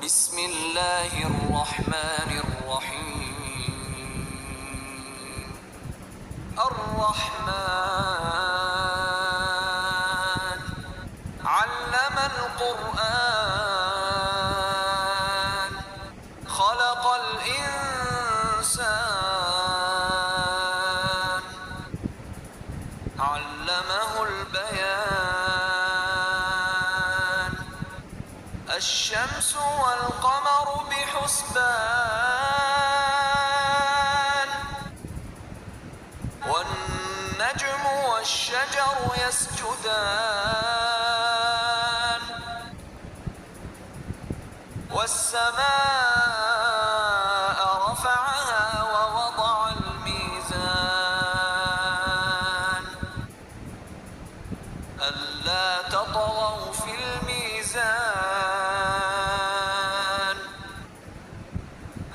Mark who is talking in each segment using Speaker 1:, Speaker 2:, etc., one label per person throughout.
Speaker 1: بسم الله الرحمن الرحيم. الرحمن علم القرآن خلق الإنسان علمه البيان. الشمس والقمر بحسبان والنجم والشجر يسجدان والسماء رفعها ووضع الميزان ألا تطغوا في الميزان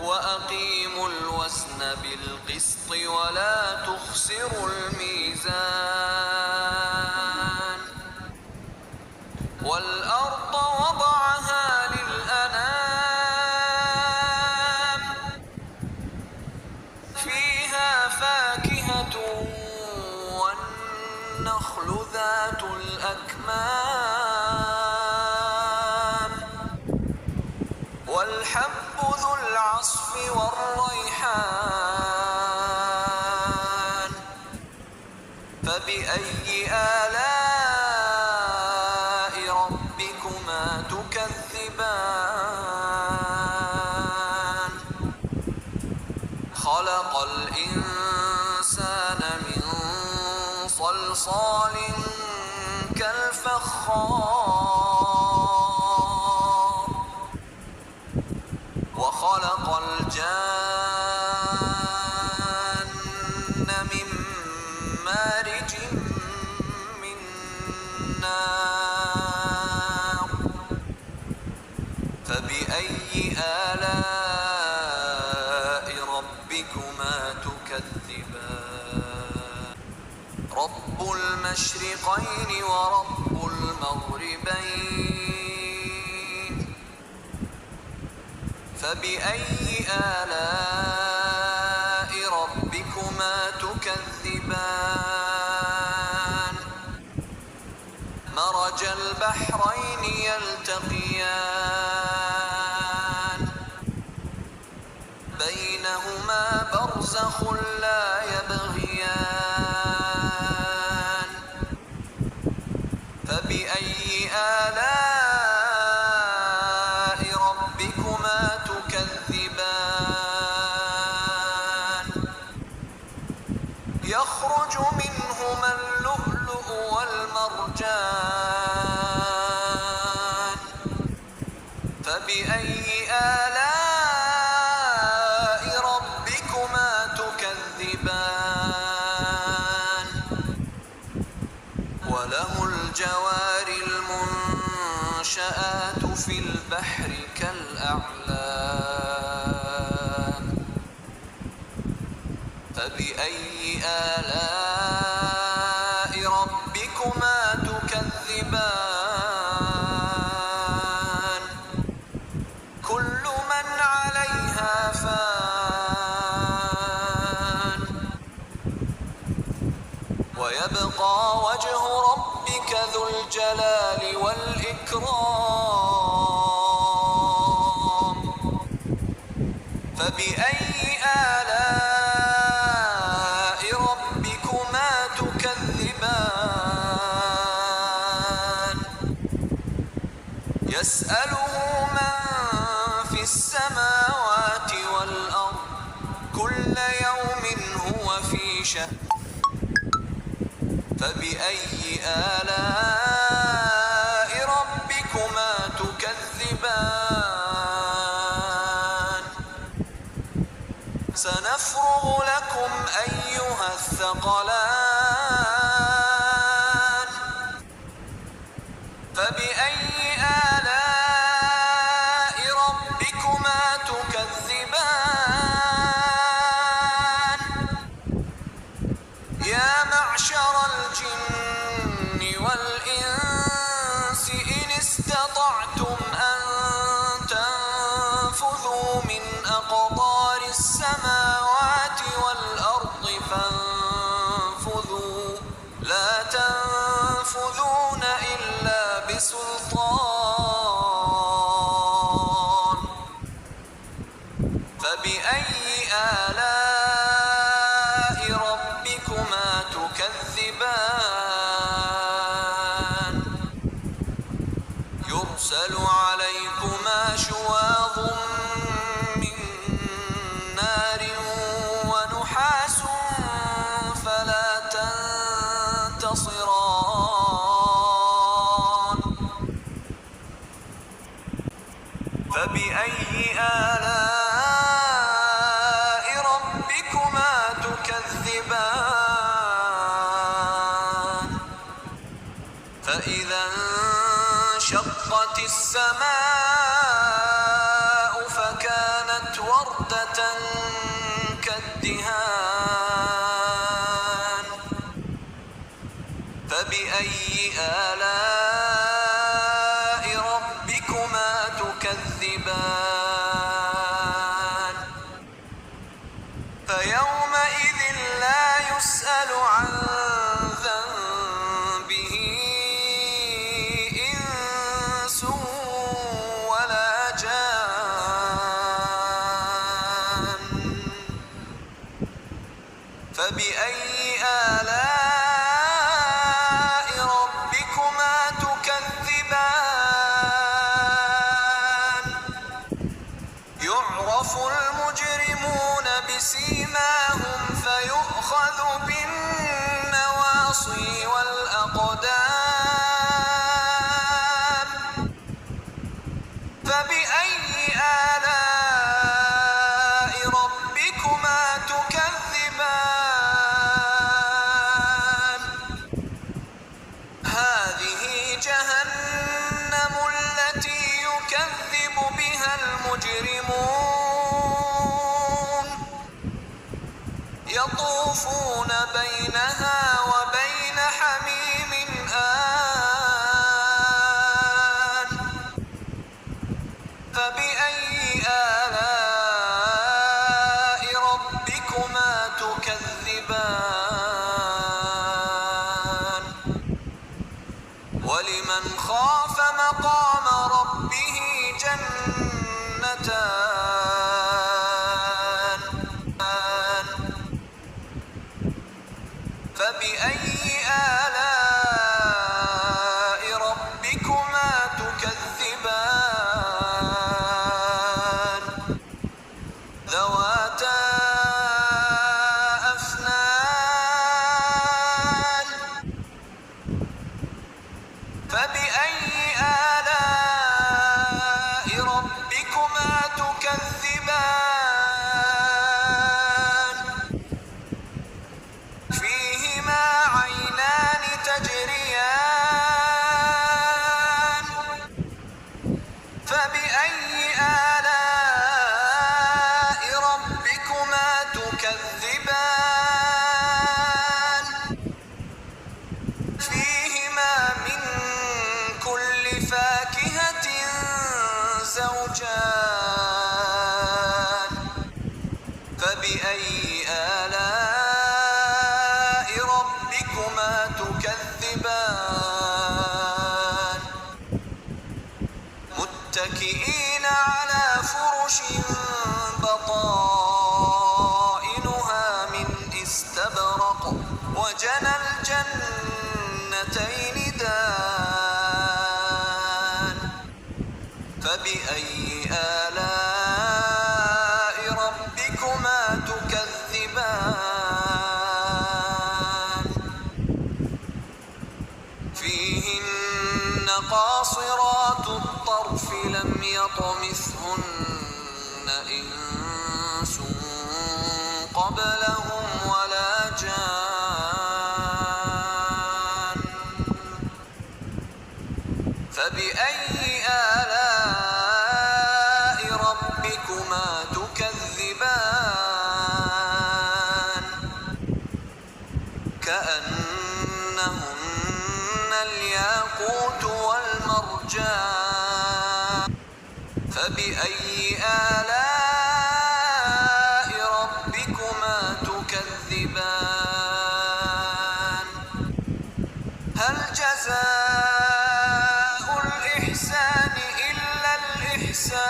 Speaker 1: وأقيموا الوزن بالقسط ولا تخسروا الميزان. والأرض وضعها للأنام فيها فاكهة والنخل ذات الأكمام والحب ذو العصف والريحان. فبأي آلاء ربكما تكذبان. خلق الإنسان من صلصال كالفخار وخلق الجان من مارج من نار. فبأي آلاء ربكما تكذبان. رب المشرقين ورب المغربين. فبأي آلاء ربكما تكذبان. مرج البحرين يلتقيان بينهما برزخ لا يبغيان. فبأي آلاء ربكما تكذبان. يخرج منهما اللؤلؤ والمرجان. فبأي آلاء ربكما تكذبان. وله الجوار المنشآت في البحر كالأعلام. فبأي آلاء ربكما تكذبان. كل من عليها فان ويبقى وجه ربك ذو الجلال والإكرام. فبأي آلاء ربكما تكذبان. يسأله من في السماوات والأرض كل يوم هو في شأن. فبأي آلاء ربكما تكذبان. سنفرغ لكم أيها الثقلان. فبأي آلاء ربكما تكذبان. يا معشر الجن والإنس إن استطعتم أن شواظ من نار ونحاس فلا تنتصران فبأي آلاء ربكما تكذبان فإذا انشقت السماء فكانت وردة كالدهان فبأي آلاء ربكما تكذبان فيومئذ لا يسأل عن ذنبه إنس ولا جان فبأي آلاء ربكما تكذبان يعرف المجرمون بسيماهم فيؤخذ بالنواصي والأقدام فبأي آلاء ربكما تكذبان هذه جهنم التي يكذب بها المجرمون يطوفون بينها وبين حميم آن فبأي آلاء ربكما تكذبان ولمن خاف مقام ربه جنتان فبأي آلاء ربكما تكذبان ذواتا أفنان فبأي آلاء ربكما تكذبان فيهما عينان تجريان فبأي آلاء ربكما تكذبان فيهما من كل فاكهة زوجان فبأي آلاء ربكما تكذبان متكئين على فرش بطائنها من استبرق وجنى الجنتين دان فبأي آلاء ربكما تكذبان فيهن قاصرات الطرف لم يطمثهن إنس قبلهم ولا جان فبأي آلاء ربكما تكذبان كأنهن الياقوت والمرجان فبأي آلاء ربكما تكذبان هل جزاء الإحسان إلا الإحسان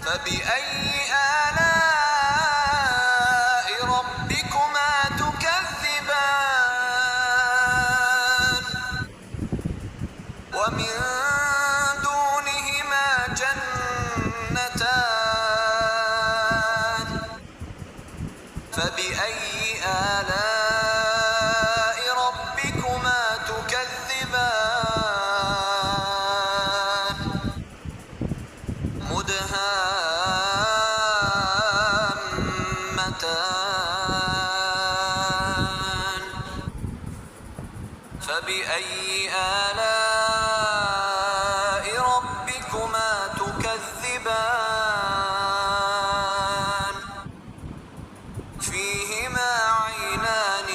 Speaker 1: فبأي آلاء ربكما تكذبان ومن دونهما جنتان فبأي آلاء ربكما تكذبان مدهامتان فبأي آلاء ربكما تكذبان فيهما عينان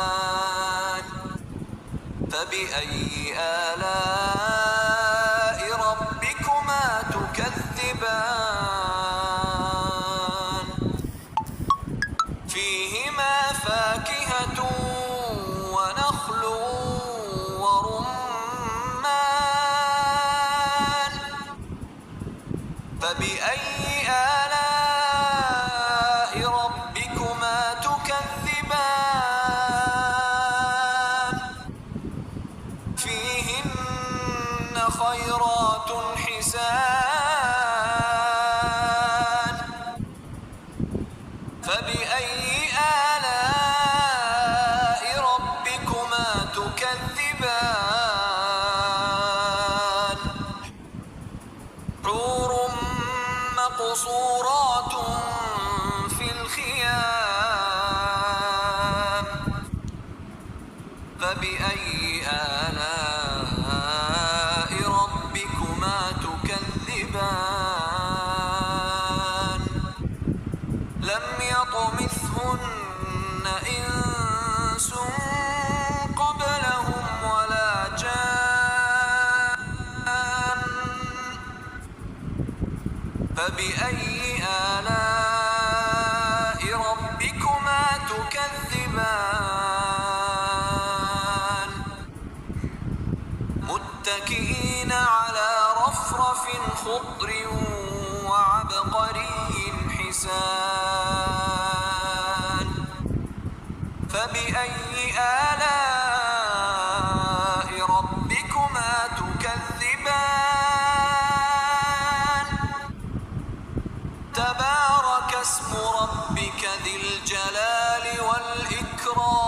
Speaker 1: نضاختان فبأي آلاء ربكما تكذبان فيهما فاكهة ونخل ورمان فبأي آلاء ربكما تكذبان فيهن خيرات حسان فبأي آلاء ربكما تكذبان حور مقصورات في الخيام فبأي آلاء ربكما تكذبان لم يطمثهن إنس قبلهم ولا جان فبأي آلاء ربكما تكذبان متكئين على رفرف خضر وعبقري حسان فبأي آلاء ربكما تكذبان تبارك اسم ربك ذي الجلال والإكرام